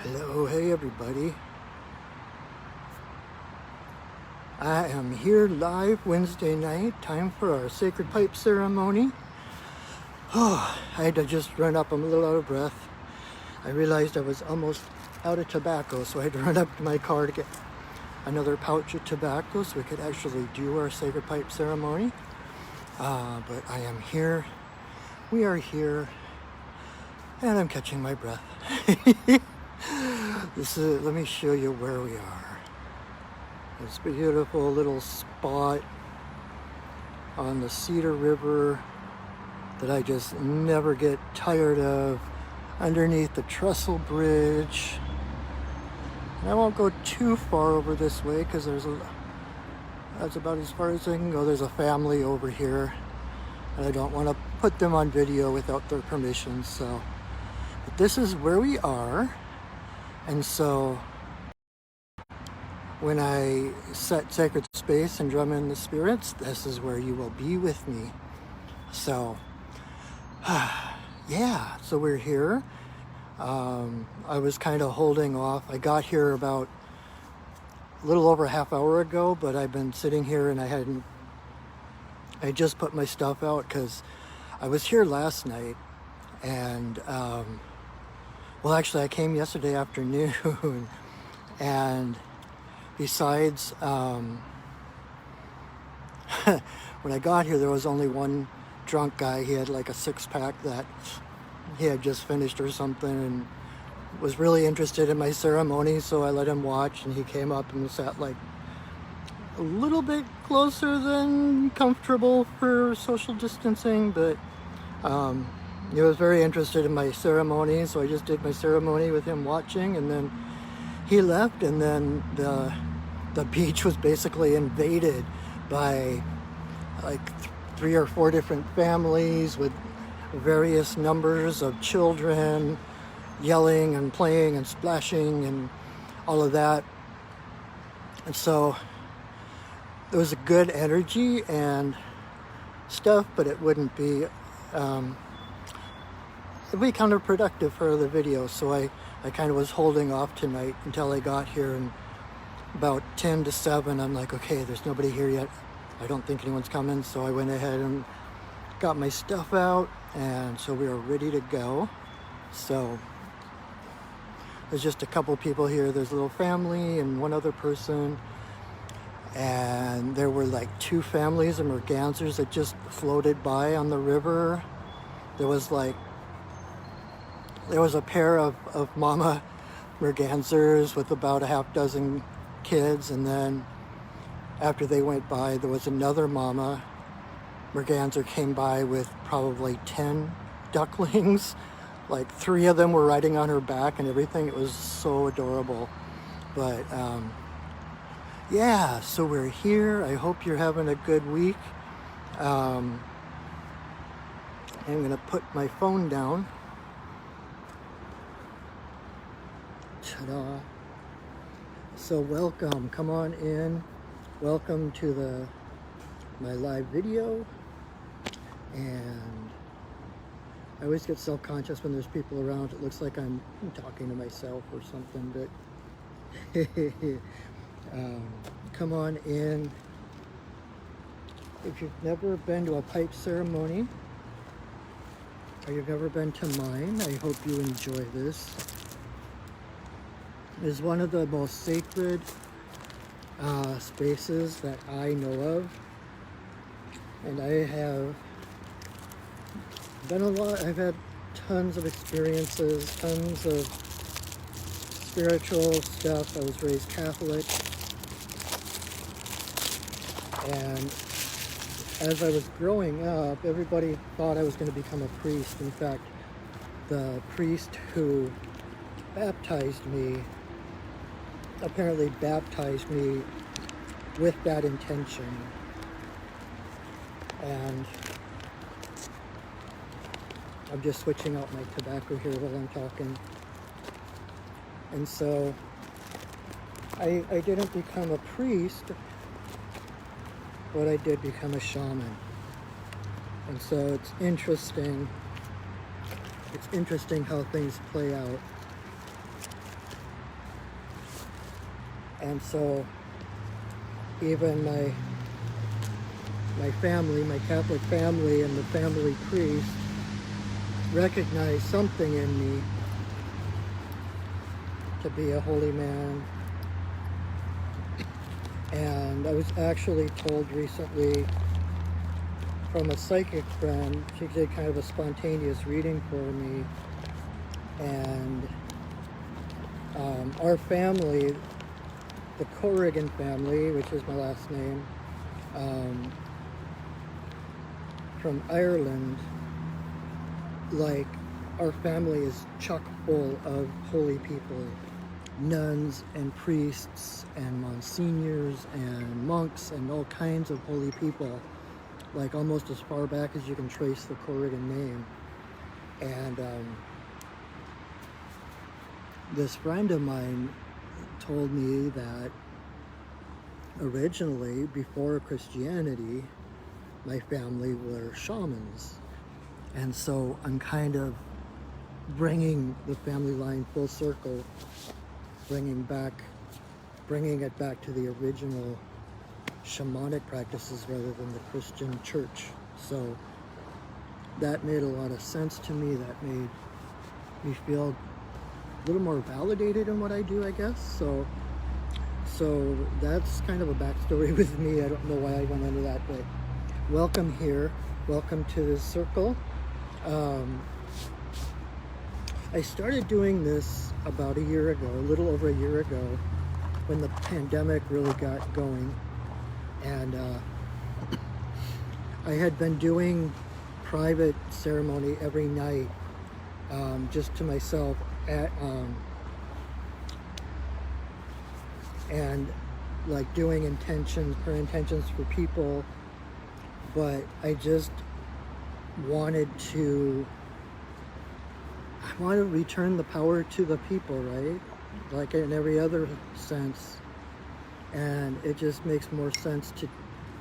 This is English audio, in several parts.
Hello, hey everybody. I am here live Wednesday night, time for our sacred pipe ceremony. Oh, I had to just run up, I'm a little out of breath. I realized I was almost out of tobacco, so I had to run up to my car to get another pouch of tobacco so we could actually do our sacred pipe ceremony. But I am here, we are here, and I'm catching my breath. Let me show you where we are. This beautiful little spot on the Cedar River that I just never get tired of, underneath the Trestle Bridge. And I won't go too far over this way because that's about as far as I can go. There's a family over here and I don't want to put them on video without their permission. But this is where we are. And so when I set sacred space and drum in the spirits, this is where you will be with me. So, yeah, so we're here. I was kind of holding off. I got here about a little over a half hour ago, but I've been sitting here and I just put my stuff out because I was here last night and, well, actually I came yesterday afternoon and besides, when I got here, there was only one drunk guy. He had like a 6-pack that he had just finished or something and was really interested in my ceremony, so I let him watch, and he came up and sat like a little bit closer than comfortable for social distancing, but he was very interested in my ceremony, so I just did my ceremony with him watching, and then he left, and then the beach was basically invaded by like 3 or 4 different families with various numbers of children yelling and playing and splashing and all of that. And so there was a good energy and stuff, but it wouldn't be it'd be counterproductive for the video, so I kind of was holding off tonight until I got here, and about 10 to 7 I'm like, okay, there's nobody here yet, I don't think anyone's coming, so I went ahead and got my stuff out, and so we are ready to go. So there's just a couple people here. There's a little family and one other person, and there were like 2 families of mergansers that just floated by on the river. There was a pair of mama mergansers with about a half dozen kids, and then after they went by, there was another mama merganser came by with probably 10 ducklings. Like 3 of them were riding on her back and everything. It was so adorable. But yeah, so we're here. I hope you're having a good week. I'm gonna put my phone down. Ta-da. So welcome, come on in. Welcome to my live video. And I always get self-conscious when there's people around. It looks like I'm talking to myself or something, but come on in. If you've never been to a pipe ceremony, or you've never been to mine, I hope you enjoy this. It is one of the most sacred spaces that I know of, and I have I've had tons of experiences, tons of spiritual stuff. I was raised Catholic, and as I was growing up, everybody thought I was going to become a priest. In fact, the priest who baptized me apparently baptized me with that intention. And I'm just switching out my tobacco here while I'm talking. And so I didn't become a priest, but I did become a shaman. And so it's interesting how things play out. And so even my family, my Catholic family, and the family priest recognized something in me to be a holy man. And I was actually told recently from a psychic friend, she did kind of a spontaneous reading for me, and our family, the Corrigan family, which is my last name, from Ireland, like, our family is chock full of holy people, nuns and priests and monsignors and monks and all kinds of holy people, like almost as far back as you can trace the Corrigan name. And this friend of mine told me that originally, before Christianity, my family were shamans. And so I'm kind of bringing the family line full circle, bringing it back to the original shamanic practices rather than the Christian church. So that made a lot of sense to me. That made me feel a little more validated in what I do, I guess. So that's kind of a backstory with me. I don't know why I went into that, but welcome here. Welcome to this circle. I started doing this about a year ago, a little over a year ago, when the pandemic really got going. And I had been doing private ceremony every night, just to myself, and like doing prayer intentions for people. But I just wanted to return the power to the people, right? Like in every other sense. And it just makes more sense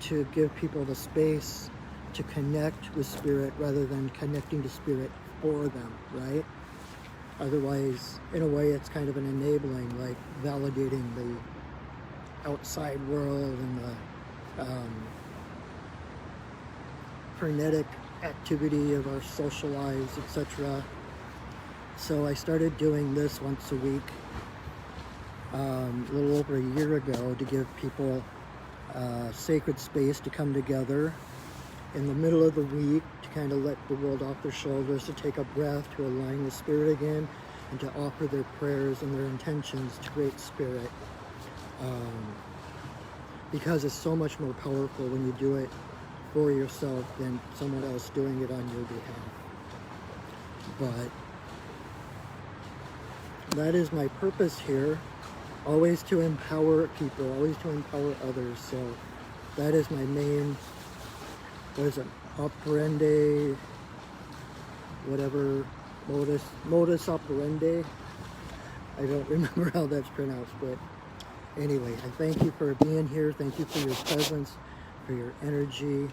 to give people the space to connect with spirit rather than connecting to spirit for them, right? Otherwise, in a way, it's kind of an enabling, like validating the outside world and the frenetic activity of our social lives, etc. So I started doing this once a week, a little over a year ago, to give people sacred space to come together in the middle of the week, to kind of let the world off their shoulders, to take a breath, to align with spirit again, and to offer their prayers and their intentions to great spirit. Because it's so much more powerful when you do it for yourself than someone else doing it on your behalf. But that is my purpose here, always to empower people, always to empower others. So that is my main, operandi, whatever, modus operandi. I don't remember how that's pronounced, but anyway, I thank you for being here. Thank you for your presence, for your energy.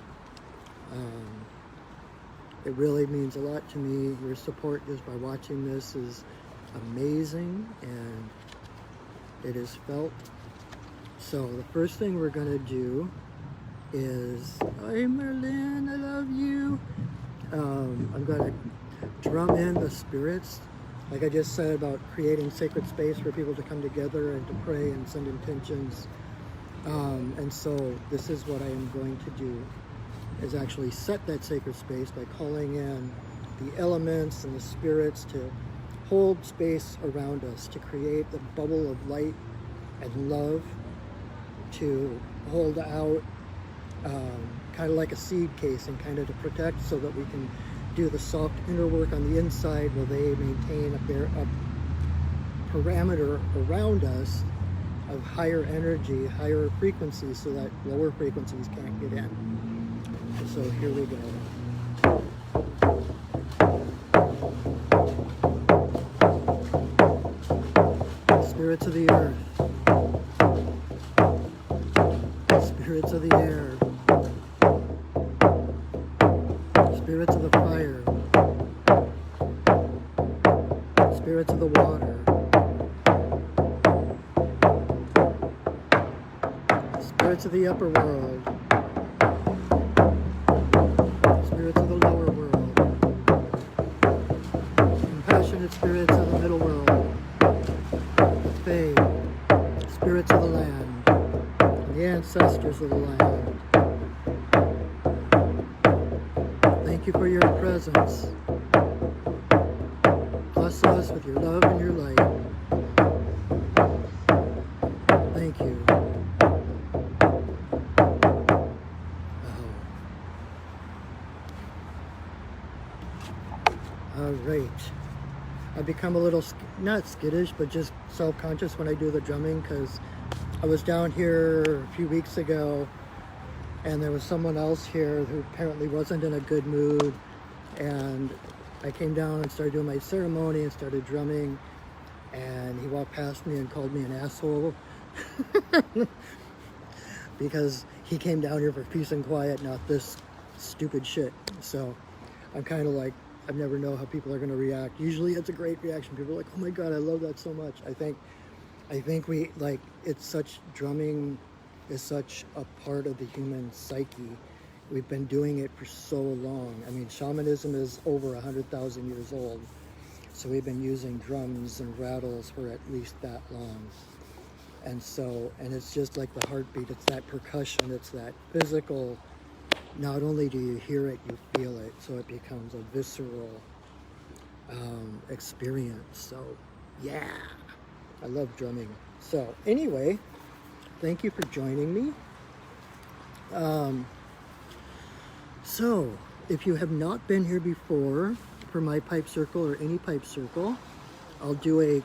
It really means a lot to me. Your support just by watching this is amazing, and it is felt. So the first thing we're going to do is, hi Merlin, I love you. I'm going to drum in the spirits, like I just said about creating sacred space for people to come together and to pray and send intentions. And so this is what I am going to do, is actually set that sacred space by calling in the elements and the spirits to hold space around us, to create the bubble of light and love, to hold out kind of like a seed case, and kind of to protect, so that we can do the soft inner work on the inside while they maintain a parameter around us of higher energy, higher frequencies, so that lower frequencies can't get in. So here we go. Spirits of the earth, spirits of the air, spirits of the fire, spirits of the water, spirits of the upper world, spirits of the lower world, compassionate spirits of the middle world, the Fae, spirits of the land, the ancestors of the land. Thank you for your presence. Bless us with your love and your light. Thank you. All right. I become a little, not skittish, but just self-conscious when I do the drumming, because I was down here a few weeks ago and there was someone else here who apparently wasn't in a good mood, and I came down and started doing my ceremony and started drumming, and he walked past me and called me an asshole because he came down here for peace and quiet, not this stupid shit. So I'm kind of like, I never know how people are going to react. Usually it's a great reaction. People are like, oh my God, I love that so much. I think we, like, it's such, drumming is such a part of the human psyche. We've been doing it for so long. I mean, shamanism is over 100,000 years old. So we've been using drums and rattles for at least that long. And so, and it's just like the heartbeat, it's that percussion, it's that physical, not only do you hear it, you feel it. So it becomes a visceral experience. So yeah, I love drumming. So anyway, thank you for joining me. So if you have not been here before for my pipe circle or any pipe circle, I'll do a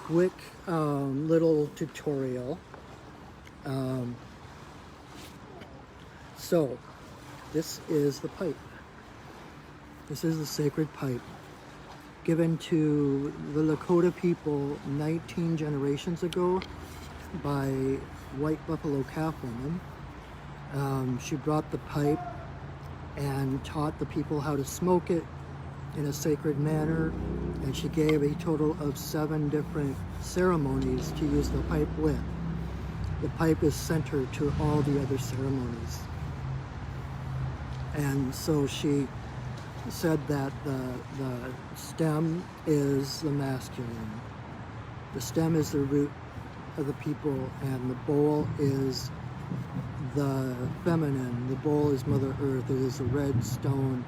quick little tutorial. So this is the pipe. This is the sacred pipe given to the Lakota people 19 generations ago by White Buffalo Calf Woman. She brought the pipe and taught the people how to smoke it in a sacred manner, and she gave a total of 7 different ceremonies to use the pipe with. The pipe is center to all the other ceremonies. And so she said that the stem is the masculine, the stem is the root of the people, and the bowl is the feminine. The bowl is Mother Earth. It is a red stone,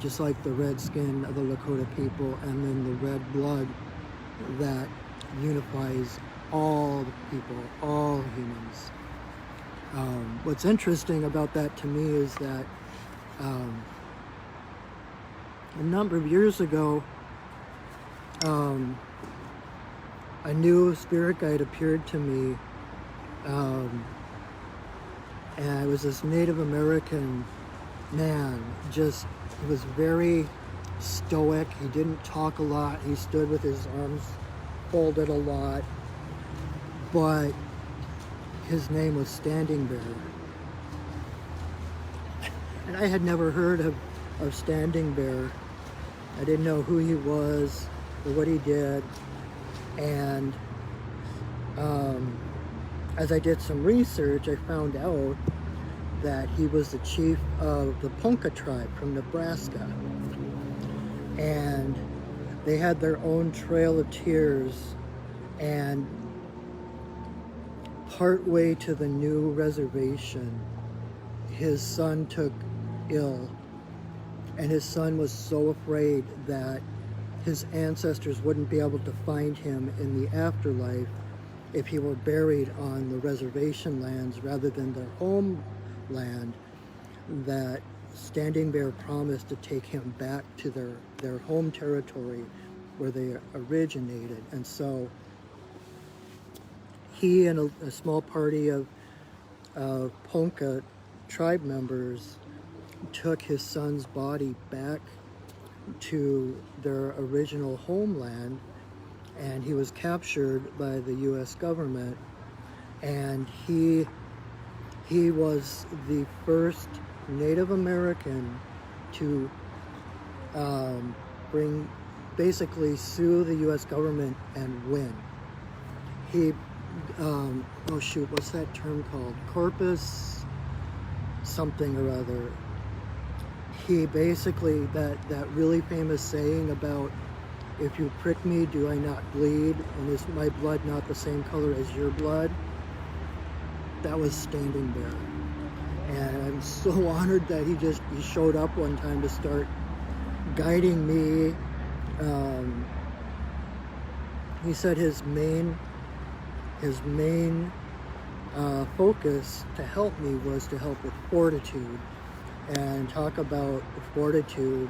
just like the red skin of the Lakota people, and then the red blood that unifies all the people, all humans. What's interesting about that to me is that a number of years ago, a new spirit guide appeared to me, and it was this Native American man. Just, he was very stoic. He didn't talk a lot. He stood with his arms folded a lot, but his name was Standing Bear. And I had never heard of Standing Bear. I didn't know who he was or what he did. And as I did some research, I found out that he was the chief of the Ponca tribe from Nebraska. And they had their own Trail of Tears, and partway to the new reservation, his son took ill, and his son was so afraid that his ancestors wouldn't be able to find him in the afterlife if he were buried on the reservation lands rather than their homeland, that Standing Bear promised to take him back to their home territory where they originated. And so he and a small party of Ponca tribe members took his son's body back to their original homeland, and he was captured by the U.S. government, and he was the first Native American to basically sue the U.S. government and win. He oh shoot, what's that term called? Corpus something or other. He basically, that really famous saying about, if you prick me, do I not bleed? And is my blood not the same color as your blood? That was Standing Bear. And I'm so honored that he showed up one time to start guiding me. He said his main focus to help me was to help with fortitude, and talk about fortitude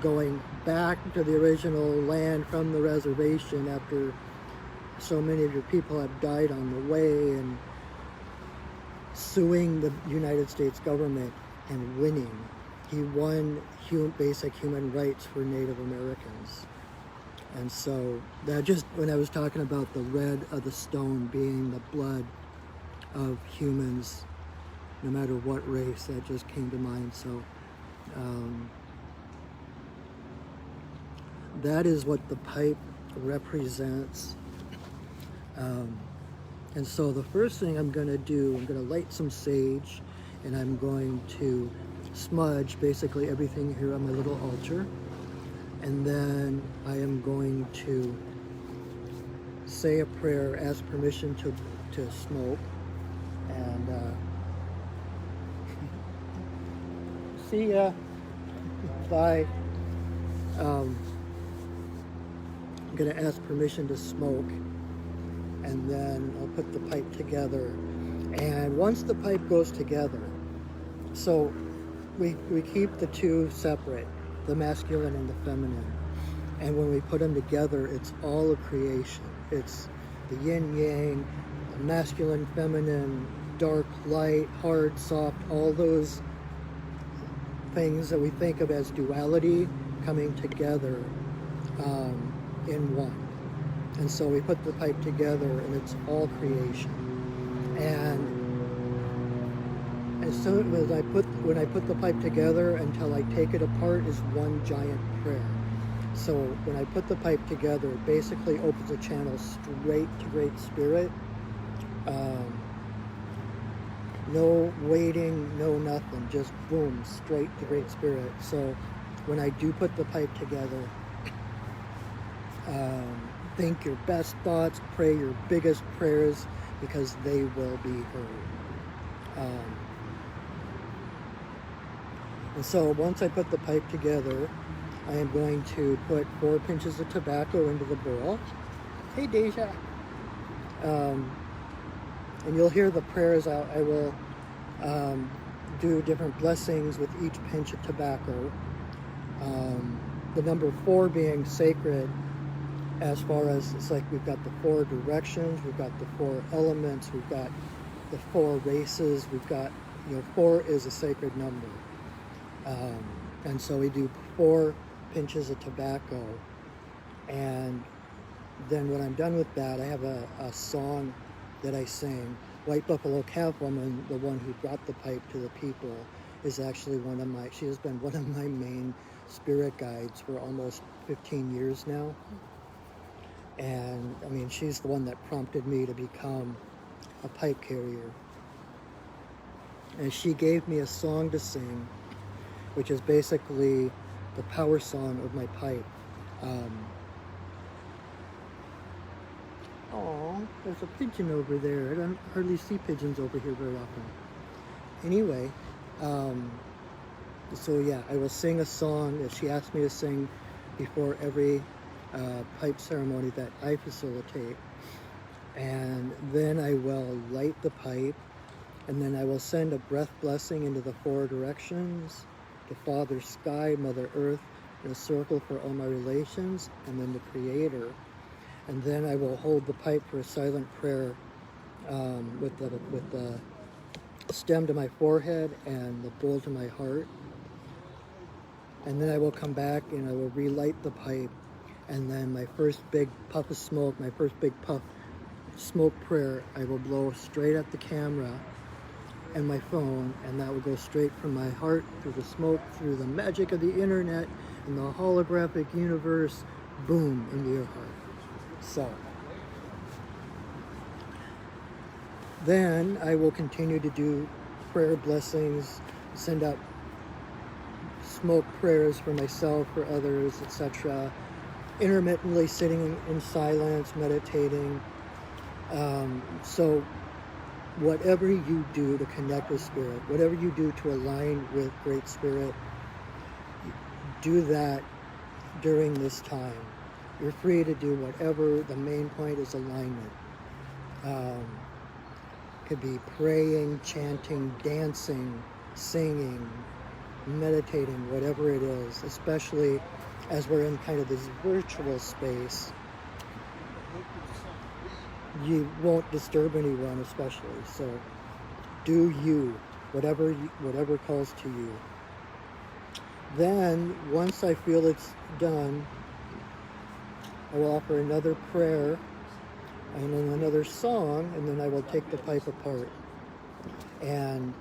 going back to the original land from the reservation after so many of your people have died on the way, and suing the United States government and winning. He won basic human rights for Native Americans. And so that just, when I was talking about the red of the stone being the blood of humans, no matter what race, that just came to mind. So that is what the pipe represents. And so the first thing I'm going to do, I'm going to light some sage, and I'm going to smudge basically everything here on my little altar. And then I am going to say a prayer, ask permission to smoke, and see ya, bye. I'm gonna ask permission to smoke, and then I'll put the pipe together. And once the pipe goes together, so we keep the two separate, the masculine and the feminine. And when we put them together, it's all a creation. It's the yin yang, the masculine, feminine, dark, light, hard, soft, all those things that we think of as duality coming together in one. And so we put the pipe together, and it's all creation. And as soon as when I put the pipe together until I take it apart is one giant prayer. So when I put the pipe together, it basically opens a channel straight to Great Spirit. No waiting, no nothing, just boom, straight to Great Spirit. So when I do put the pipe together, think your best thoughts, pray your biggest prayers, because they will be heard. And so once I put the pipe together, I am going to put 4 pinches of tobacco into the bowl. Hey, Deja. And you'll hear the prayers. I will do different blessings with each pinch of tobacco. The number 4 being sacred, as far as it's like we've got the 4 directions, we've got the 4 elements, we've got the 4 races, we've got, 4 is a sacred number. And so we do 4 pinches of tobacco, and then when I'm done with that, I have a song that I sing. White Buffalo Calf Woman, the one who brought the pipe to the people, is actually she has been one of my main spirit guides for almost 15 years now. And I mean, she's the one that prompted me to become a pipe carrier. And she gave me a song to sing, which is basically the power song of my pipe. Oh, there's a pigeon over there. I don't hardly see pigeons over here very often. Anyway, so yeah, I will sing a song that she asked me to sing before every pipe ceremony that I facilitate. And then I will light the pipe, and then I will send a breath blessing into the 4 directions, to Father Sky, Mother Earth, in a circle for all my relations, and then the Creator. And then I will hold the pipe for a silent prayer with the stem to my forehead and the bowl to my heart. And then I will come back and I will relight the pipe. And then my first big puff of smoke, my first big puff smoke prayer, I will blow straight at the camera and my phone, and that will go straight from my heart through the smoke, through the magic of the internet and the holographic universe, boom, into your heart. So Then I will continue to do prayer blessings, send out smoke prayers for myself, for others, etc. Intermittently sitting in silence, meditating. So whatever you do to connect with Spirit, whatever you do to align with Great Spirit, do that during this time. You're free to do whatever. The main point is alignment. Could be praying, chanting, dancing, singing, meditating, whatever it is, especially as we're in kind of this virtual space. You won't disturb anyone, especially. So do you, whatever calls to you. Then, once I feel it's done, I will offer another prayer and then another song, and then I will take the pipe apart. And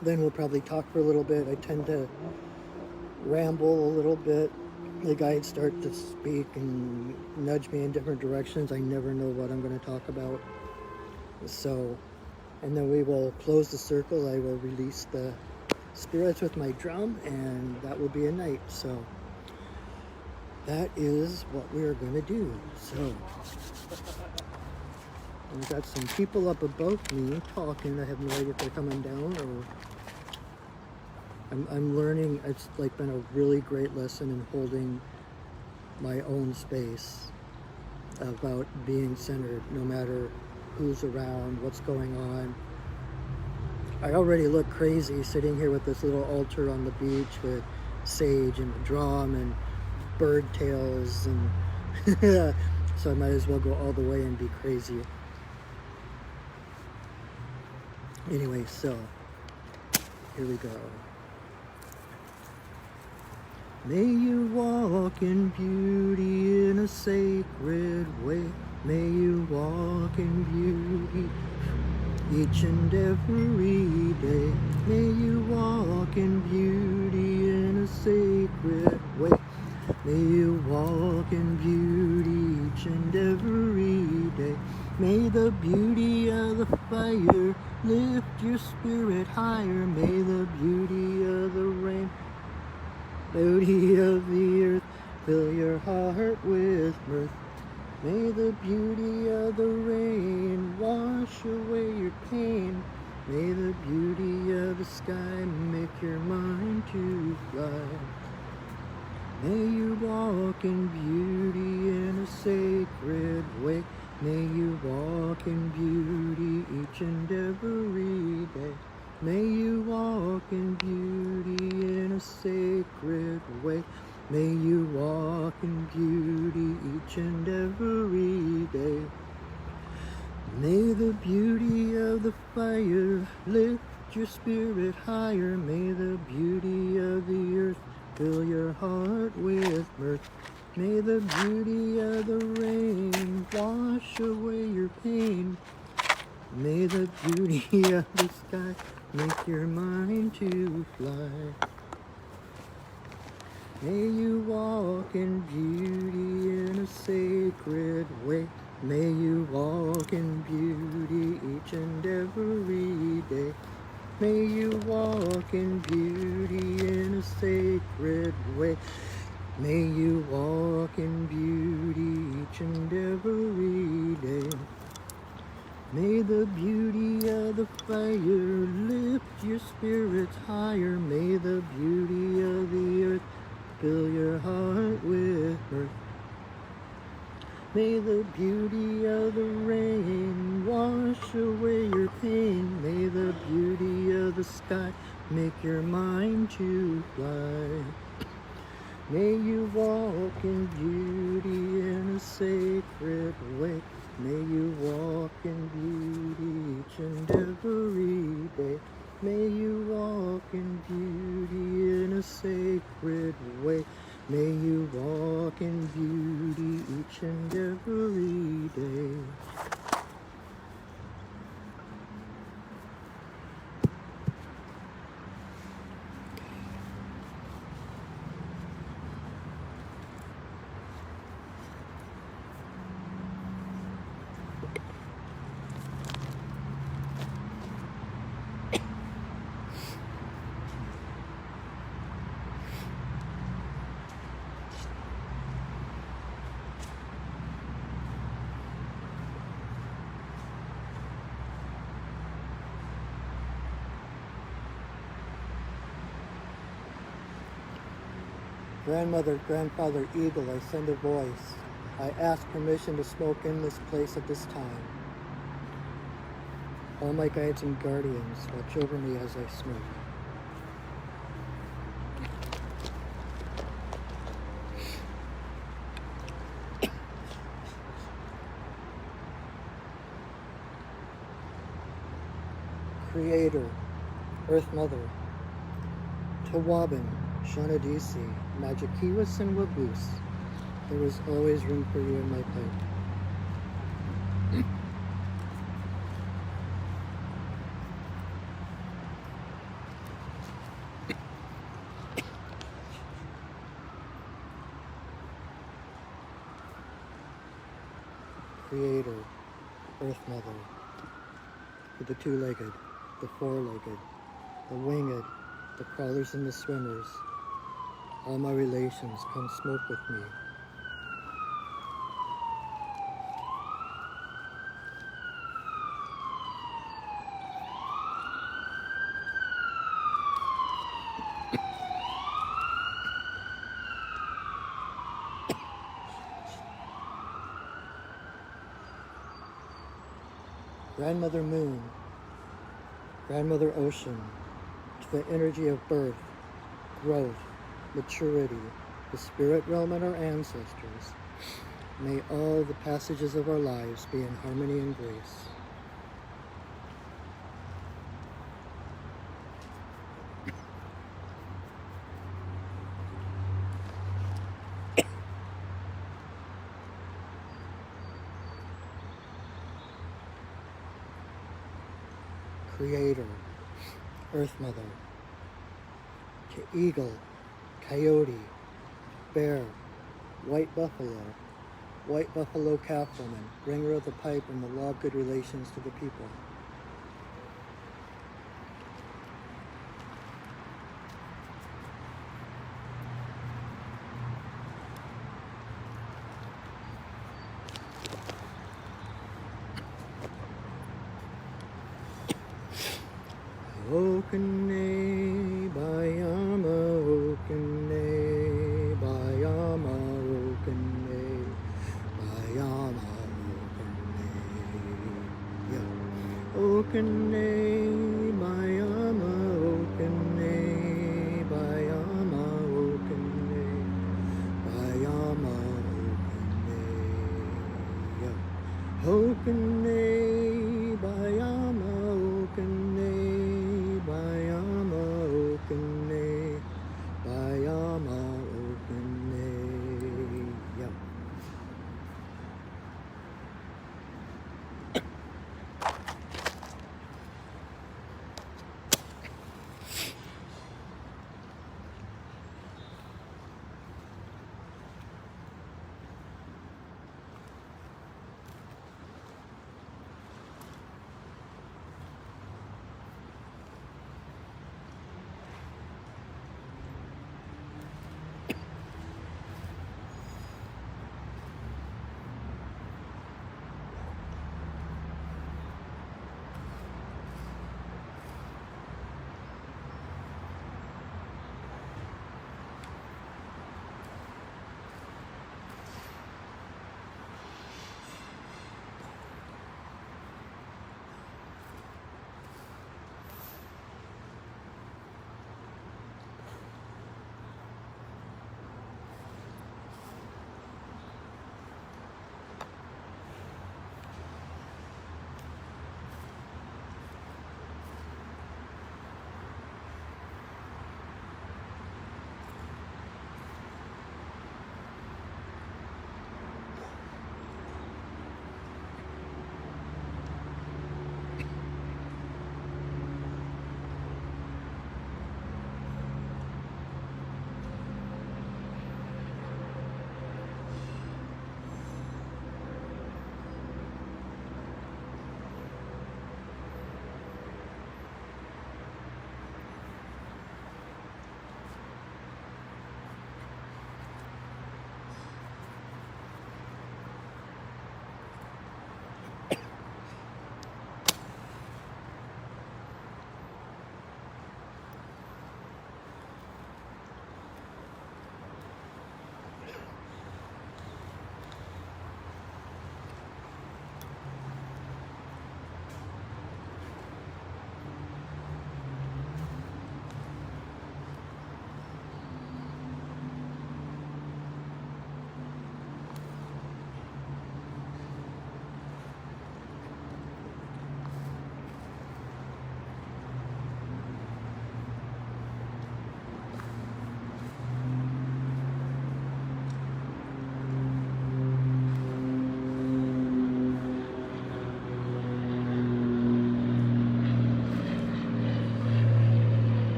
then we'll probably talk for a little bit. I tend to ramble a little bit. The guides start to speak and nudge me in different directions. I never know what I'm going to talk about. So, and then we will close the circle. I will release the spirits with my drum, and that will be a night. So that is what we are going to do. So we've got some people up above me talking. I have no idea if they're coming down or... I'm learning. It's like been a really great lesson in holding my own space, about being centered no matter who's around, what's going on. I already look crazy sitting here with this little altar on the beach with sage and a drum and bird tails, and so I might as well go all the way and be crazy. Anyway, so here we go. May you walk in beauty in a sacred way. May you walk in beauty each and every day. May you walk in beauty in a sacred way. May you walk in beauty each and every day. May the beauty of the fire lift your spirit higher. May the beauty of the rain, beauty of the earth, fill your heart with mirth. May the beauty of the rain wash away your pain. May the beauty of the sky make your mind to fly. May you walk in beauty in a sacred way. May you walk in beauty each and every day. May you walk in beauty in a sacred way. May you walk in beauty each and every day. May the beauty of the fire lift your spirit higher. May the beauty of the earth fill your heart with mirth. May the beauty of the rain wash away your pain. May the beauty of the sky make your mind to fly. May you walk in beauty in a sacred way. May you walk in beauty each and every day. May you walk in beauty in a sacred way. May you walk in beauty each and every day. May the beauty of the fire lift your spirits higher. May the beauty of the earth fill your heart with mirth. May the beauty of the rain wash away your pain. May the beauty of the sky make your mind to fly. May you walk in beauty in a sacred way. May you walk in beauty each and every day. May you walk in beauty in a sacred way. May you walk in beauty each and every day. Grandmother, grandfather, eagle, I send a voice. I ask permission to smoke in this place at this time. All my guides and guardians watch over me as I smoke. Creator, Earth Mother, Tawabin, Shanadisi, Magikiwas and Waboose. There is always room for you in my pipe. Creator, Earth Mother, for the two-legged, the four-legged, the winged, the crawlers and the swimmers. All my relations, come smoke with me. Grandmother Moon, Grandmother Ocean, to the energy of birth, growth, maturity, the spirit realm and our ancestors. May all the passages of our lives be in harmony and grace. Creator, Earth Mother, to eagle, coyote, bear, white buffalo calf woman, bringer of the pipe and the law of good relations to the people. Okene bayama, okene bayama, okene bayama, okene. Yeah. Okene bayama, okene bayama, okene bayama, okene. Yeah. Okene bayama, okene bayama, okene bayama, okene. Yeah.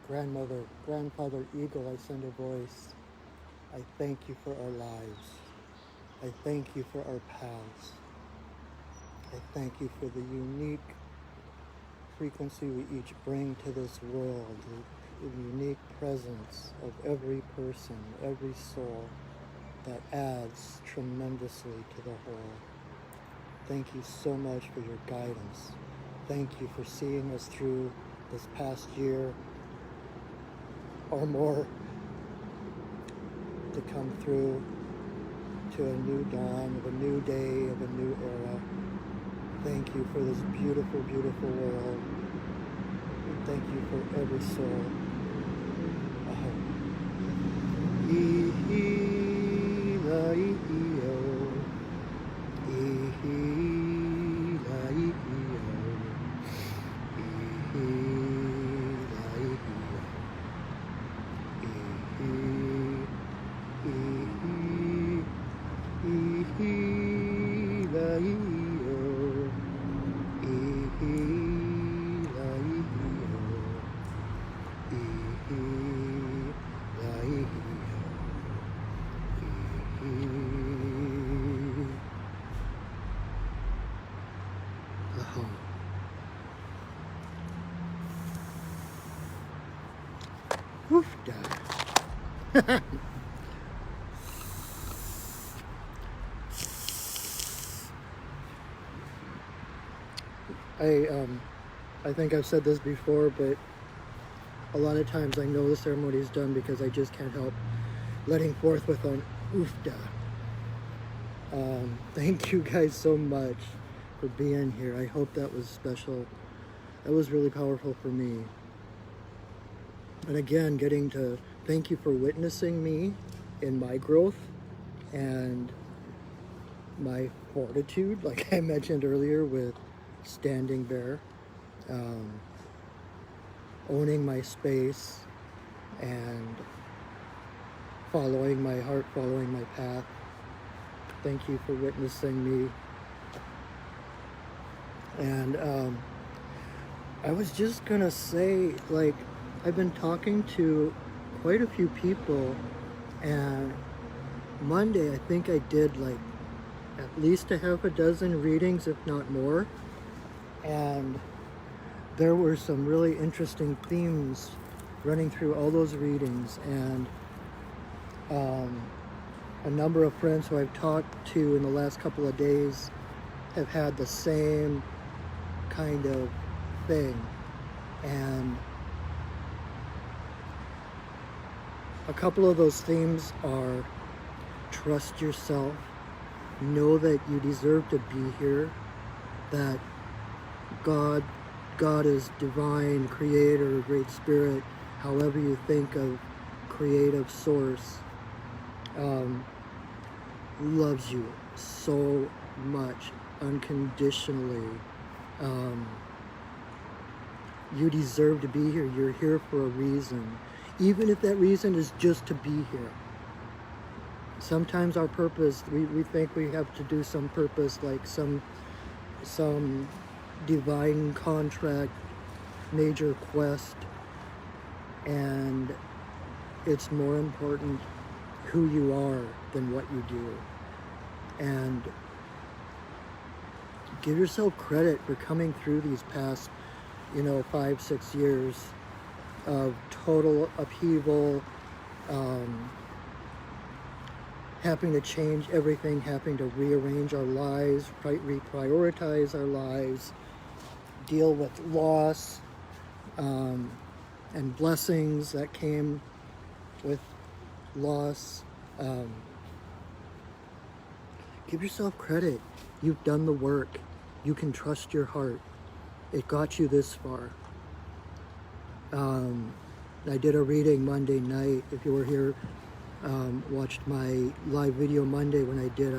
Grandfather Eagle, I send a voice. I thank you for our lives. I thank you for our paths. I thank you for the unique frequency we each bring to this world, the unique presence of every person, every soul that adds tremendously to the whole. Thank you so much for your guidance. Thank you for seeing us through this past year or more to come through to a new dawn, of a new day, of a new era. Thank you for this beautiful, beautiful world. And thank you for every soul. Woof, I think I've said this before, but a lot of times I know the ceremony is done because I just can't help letting forth with an oofda. Thank you guys so much for being here. I hope that was special. That was really powerful for me. And again, getting to thank you for witnessing me in my growth and my fortitude, like I mentioned earlier with Standing Bear, owning my space and following my heart, following my path. Thank you for witnessing me. And I was just gonna say, like, I've been talking to quite a few people, and Monday I think I did like at least a half a dozen readings, if not more, and there were some really interesting themes running through all those readings. And a number of friends who I've talked to in the last couple of days have had the same kind of thing. And a couple of those themes are: trust yourself, know that you deserve to be here, that God is divine, creator, great spirit, however you think of creative source, loves you so much, unconditionally. You deserve to be here. You're here for a reason, even if that reason is just to be here. Sometimes our purpose, we think we have to do some purpose, like some divine contract, major quest, and it's more important who you are than what you do. And give yourself credit for coming through these past 5-6 years of total upheaval, having to change everything, having to rearrange our lives, reprioritize our lives, deal with loss, and blessings that came with loss. Give yourself credit. You've done the work. You can trust your heart. It got you this far. I did a reading Monday night. If you were here, watched my live video Monday when I did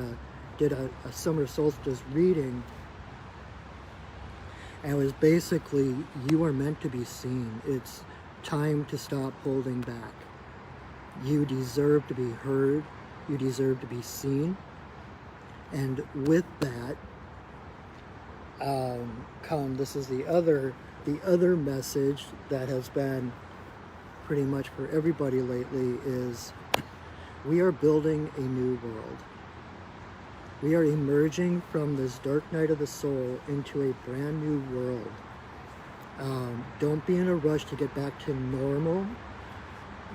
a summer solstice reading. And it was basically, you are meant to be seen. It's time to stop holding back. You deserve to be heard. You deserve to be seen. And with that, this is the other message that has been pretty much for everybody lately is we are building a new world. We are emerging from this dark night of the soul into a brand new world. Don't be in a rush to get back to normal.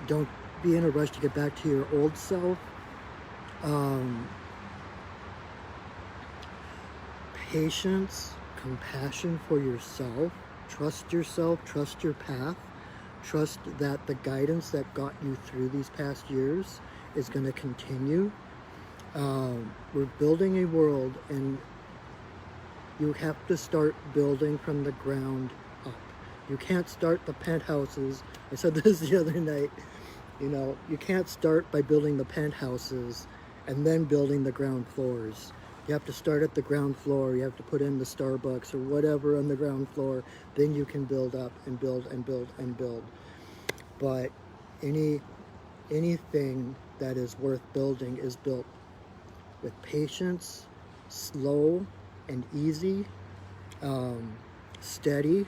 Don't be in a rush to get back to your old self. Patience, compassion for yourself. Trust yourself, trust your path. Trust that the guidance that got you through these past years is going to continue. We're building a world, and you have to start building from the ground up. You can't start the penthouses. I said this the other night. You can't start by building the penthouses and then building the ground floors. You have to start at the ground floor. You have to put in the Starbucks or whatever on the ground floor. Then you can build up and build and build and build. But anything that is worth building is built with patience, slow and easy, steady.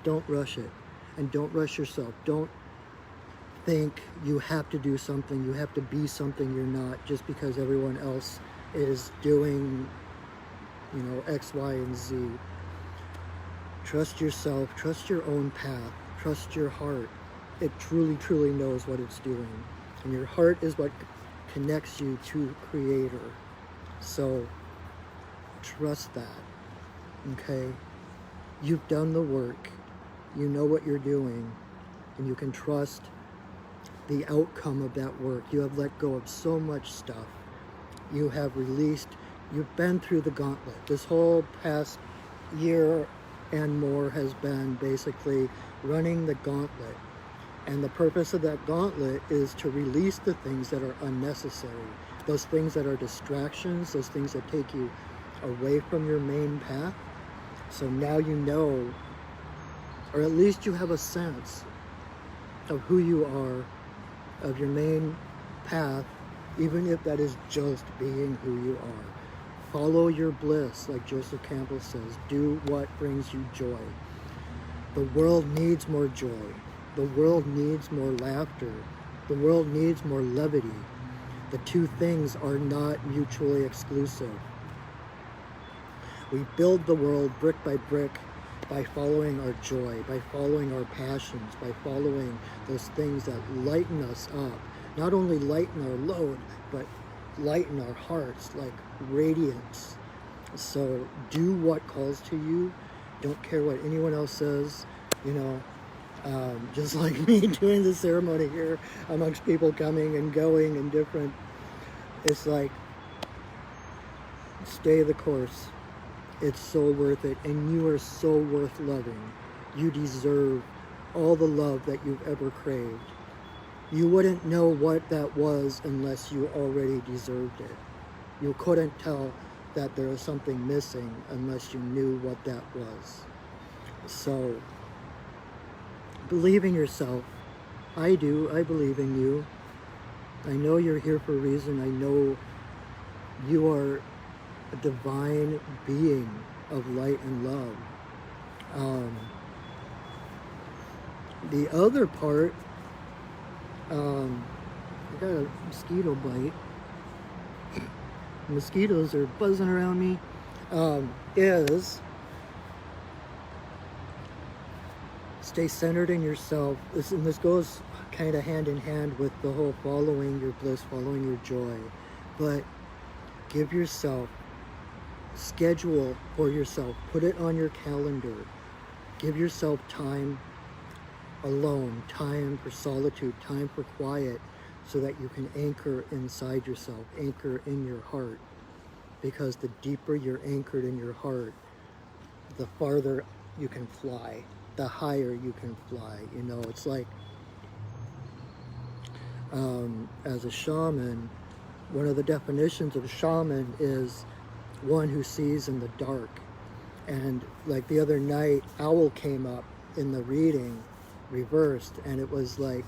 Don't rush it, and don't rush yourself. Don't think you have to do something, you have to be something you're not, just because everyone else is doing, X, Y, and Z. Trust yourself, trust your own path, trust your heart. It truly, truly knows what it's doing. And your heart is what connects you to Creator. So trust that, okay? You've done the work. You know what you're doing, and you can trust the outcome of that work. You have let go of so much stuff. You have released, you've been through the gauntlet. This whole past year and more has been basically running the gauntlet. And the purpose of that gauntlet is to release the things that are unnecessary, those things that are distractions, those things that take you away from your main path. So now you know, or at least you have a sense of who you are, of your main path, even if that is just being who you are. Follow your bliss, like Joseph Campbell says. Do what brings you joy. The world needs more joy. The world needs more laughter. The world needs more levity. The two things are not mutually exclusive. We build the world brick by brick by following our joy, by following our passions, by following those things that lighten us up. Not only lighten our load, but lighten our hearts like radiance. So do what calls to you. Don't care what anyone else says. Just like me doing the ceremony here amongst people coming and going and different. It's like, stay the course. It's so worth it, and you are so worth loving. You deserve all the love that you've ever craved. You wouldn't know what that was unless you already deserved it. You couldn't tell that there was something missing unless you knew what that was. So, believe in yourself. I do. I believe in you. I know you're here for a reason. I know you are a divine being of light and love. The other part, I got a mosquito bite. Mosquitoes are buzzing around me. Is stay centered in yourself. This goes kind of hand in hand with the whole following your bliss, following your joy. But give yourself, schedule for yourself, put it on your calendar. Give yourself time alone, time for solitude, time for quiet, so that you can anchor inside yourself, anchor in your heart. Because the deeper you're anchored in your heart, the farther you can fly, the higher you can fly. It's like, as a shaman, one of the definitions of a shaman is one who sees in the dark. And like the other night, owl came up in the reading, reversed, and it was like,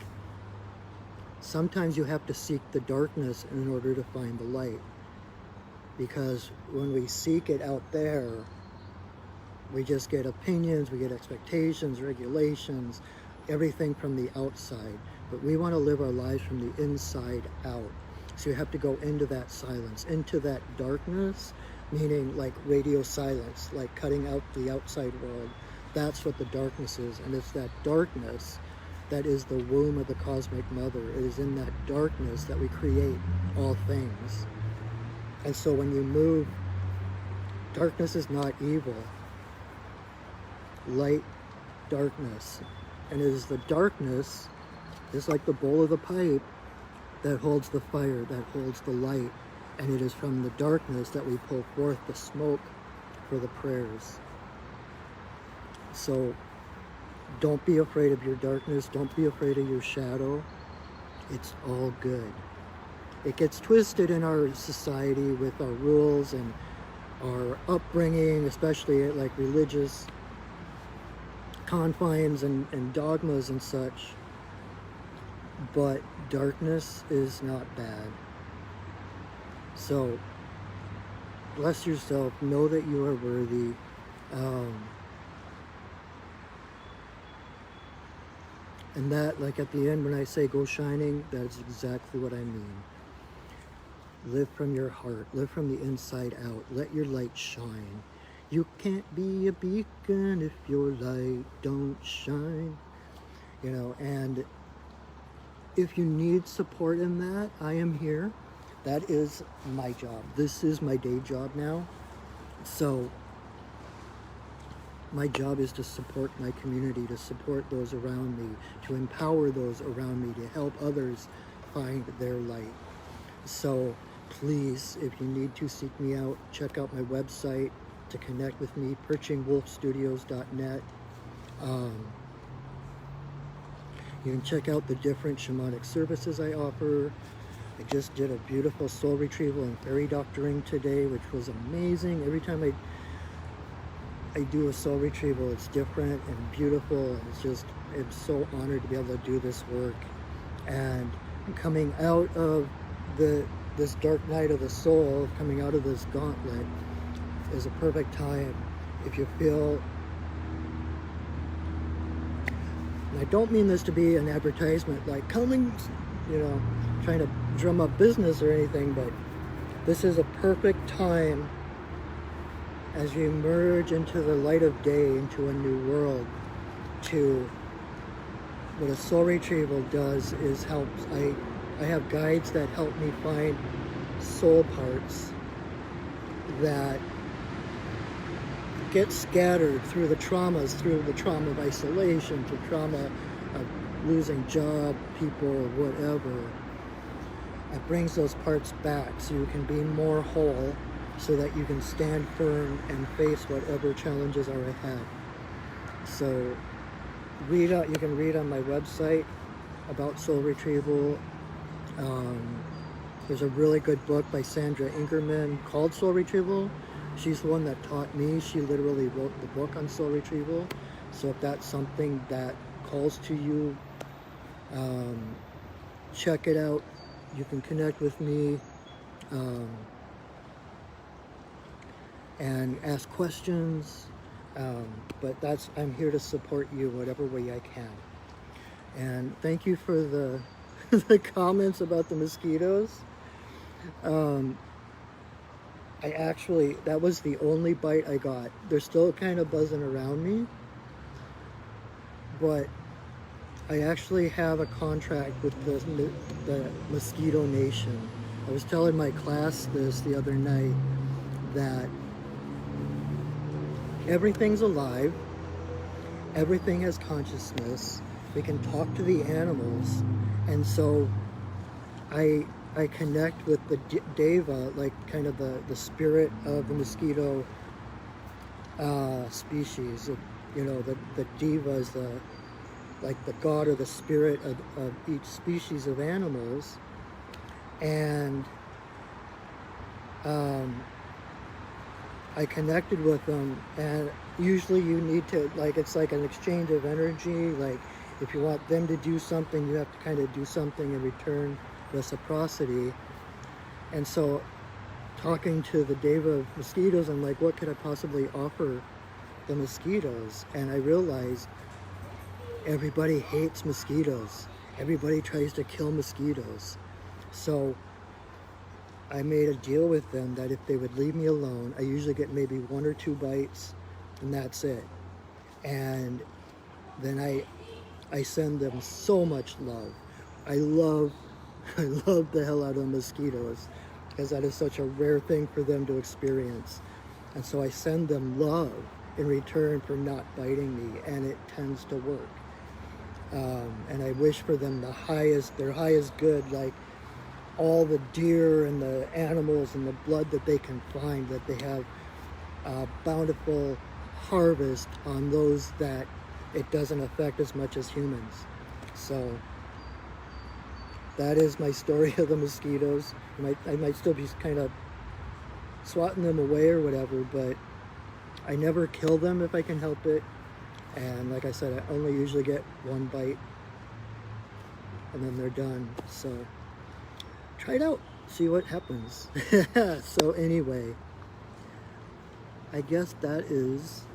sometimes you have to seek the darkness in order to find the light. Because when we seek it out there, we just get opinions, we get expectations, regulations, everything from the outside, but we want to live our lives from the inside out. So you have to go into that silence, into that darkness, meaning like radio silence, like cutting out the outside world. That's what the darkness is, and it's that darkness that is the womb of the cosmic mother. It is in that darkness that we create all things. And so when you move, darkness is not evil. Light, darkness. And it is the darkness, just like the bowl of the pipe, that holds the fire, that holds the light. And it is from the darkness that we pull forth the smoke for the prayers. So don't be afraid of your darkness. Don't be afraid of your shadow. It's all good. It gets twisted in our society with our rules and our upbringing, especially like religious confines and dogmas and such. But darkness is not bad. So bless yourself. Know that you are worthy. And that, like at the end when I say go shining, that is exactly what I mean. Live from your heart. Live from the inside out. Let your light shine. You can't be a beacon if your light don't shine. You know, and if you need support in that, I am here. That is my job. This is my day job now. So my job is to support my community, to support those around me, to empower those around me, to help others find their light. So please, if you need to, seek me out. Check out my website to connect with me, perchingwolfstudios.net. You can check out the different shamanic services I offer. I just did a beautiful soul retrieval and fairy doctoring today, which was amazing. Every time I do a soul retrieval, it's different and beautiful. I'm so honored to be able to do this work. And coming out of this dark night of the soul, coming out of this gauntlet, is a perfect time. If you feel, and I don't mean this to be an advertisement, like coming, you know, trying to drum up business or anything, but this is a perfect time as you emerge into the light of day, into a new world. What a soul retrieval does is helps. I have guides that help me find soul parts that get scattered through the traumas, through the trauma of isolation, to trauma of losing job, people, or whatever. It brings those parts back so you can be more whole, so that you can stand firm and face whatever challenges are ahead. So you can read on my website about soul retrieval. There's a really good book by Sandra Ingerman called Soul Retrieval. She's the one that taught me. She literally wrote the book on soul retrieval. So if that's something that calls to you, check it out. You can connect with me. And ask questions, but I'm here to support you whatever way I can. And thank you for the the comments about the mosquitoes. That was the only bite I got. They're still kind of buzzing around me, but I actually have a contract with the Mosquito Nation. I was telling my class this the other night, that everything's alive, everything has consciousness, we can talk to the animals, and so I connect with the Deva, like kind of the spirit of the mosquito species. You know, the Deva is like the god or the spirit of each species of animals, and I connected with them. And usually you need to, like, it's like an exchange of energy. Like, if you want them to do something, you have to kind of do something in return, reciprocity. And so talking to the Deva of mosquitoes, I'm like, what could I possibly offer the mosquitoes? And I realized everybody hates mosquitoes. Everybody tries to kill mosquitoes. So I made a deal with them that if they would leave me alone, I usually get maybe 1 or 2 bites, and that's it. And then I send them so much love. I love the hell out of mosquitoes, because that is such a rare thing for them to experience. And so I send them love in return for not biting me, and it tends to work. And I wish for them their highest good, like all the deer and the animals and the blood that they can find, that they have a bountiful harvest on those that it doesn't affect as much as humans. So that is my story of the mosquitoes. I might still be kind of swatting them away or whatever, but I never kill them if I can help it. And like I said, I only usually get 1 bite and then they're done. So try it out, see what happens. So anyway, I guess that is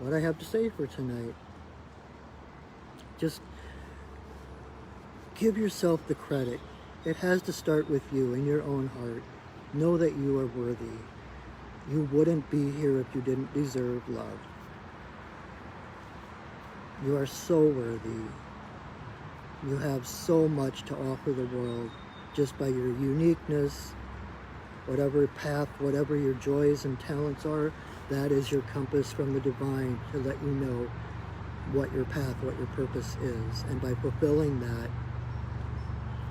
what I have to say for tonight. Just give yourself the credit. It has to start with you in your own heart. Know that you are worthy. You wouldn't be here if you didn't deserve love. You are so worthy. You have so much to offer the world just by your uniqueness, whatever path, whatever your joys and talents are. That is your compass from the divine to let you know what your path, what your purpose is. And by fulfilling that,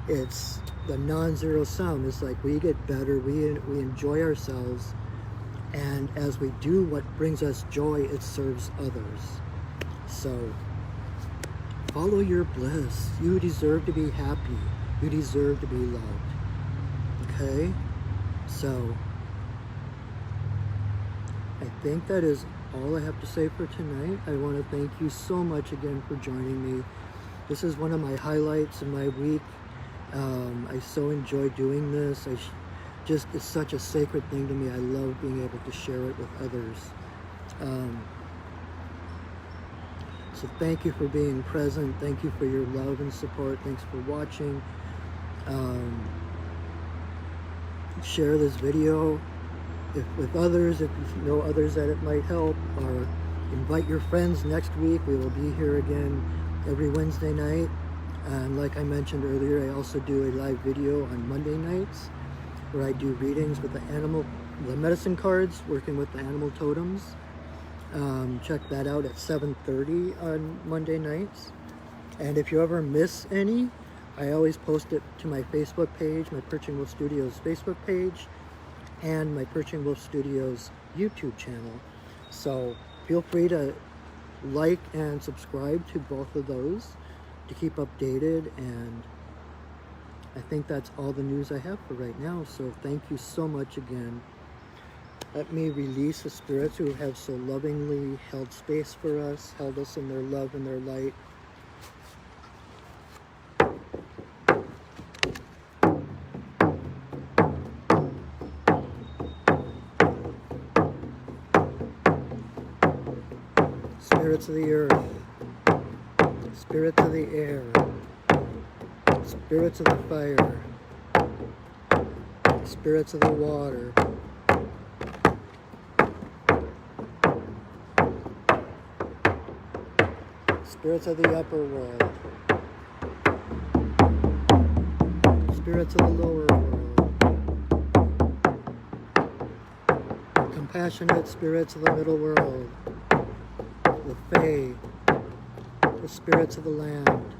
it's the non-zero sum. It's like we get better, we enjoy ourselves, and as we do what brings us joy, it serves others. So follow your bliss. You deserve to be happy. You deserve to be loved. Okay? So I think that is all I have to say for tonight. I want to thank you so much again for joining me. This is one of my highlights in my week. I so enjoy doing this. It's such a sacred thing to me. I love being able to share it with others. So thank you for being present. Thank you for your love and support. Thanks for watching. Share this video with others, if you know others that it might help, or invite your friends. Next week we will be here again every Wednesday night. And like I mentioned earlier, I also do a live video on Monday nights where I do readings with the medicine cards, working with the animal totems. Check that out at 7:30 on Monday nights. And if you ever miss any, I always post it to my Facebook page, my Perching Wolf Studios Facebook page, and my Perching Wolf Studios YouTube channel. So feel free to like and subscribe to both of those to keep updated. And I think that's all the news I have for right now. So thank you so much again. Let me release the spirits who have so lovingly held space for us, held us in their love and their light. Spirits of the earth, spirits of the air, spirits of the fire, spirits of the water, spirits of the upper world, spirits of the lower world, compassionate spirits of the middle world, the Fae, the spirits of the land,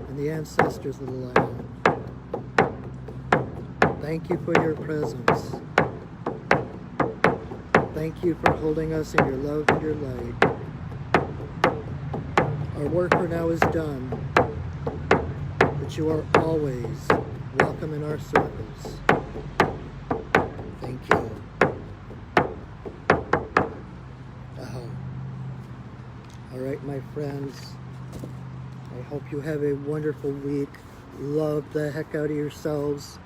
and the ancestors of the land. Thank you for your presence. Thank you for holding us in your love and your light. Our work for now is done, but you are always welcome in our circles. Thank you. All right, my friends, I hope you have a wonderful week. Love the heck out of yourselves,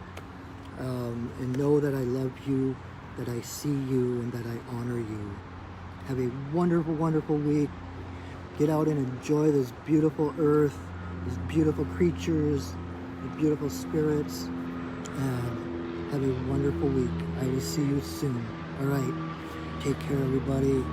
and know that I love you, that I see you, and that I honor you. Have a wonderful, wonderful week. Get out and enjoy this beautiful earth, these beautiful creatures, the beautiful spirits, and have a wonderful week. I will see you soon. All right. Take care, everybody.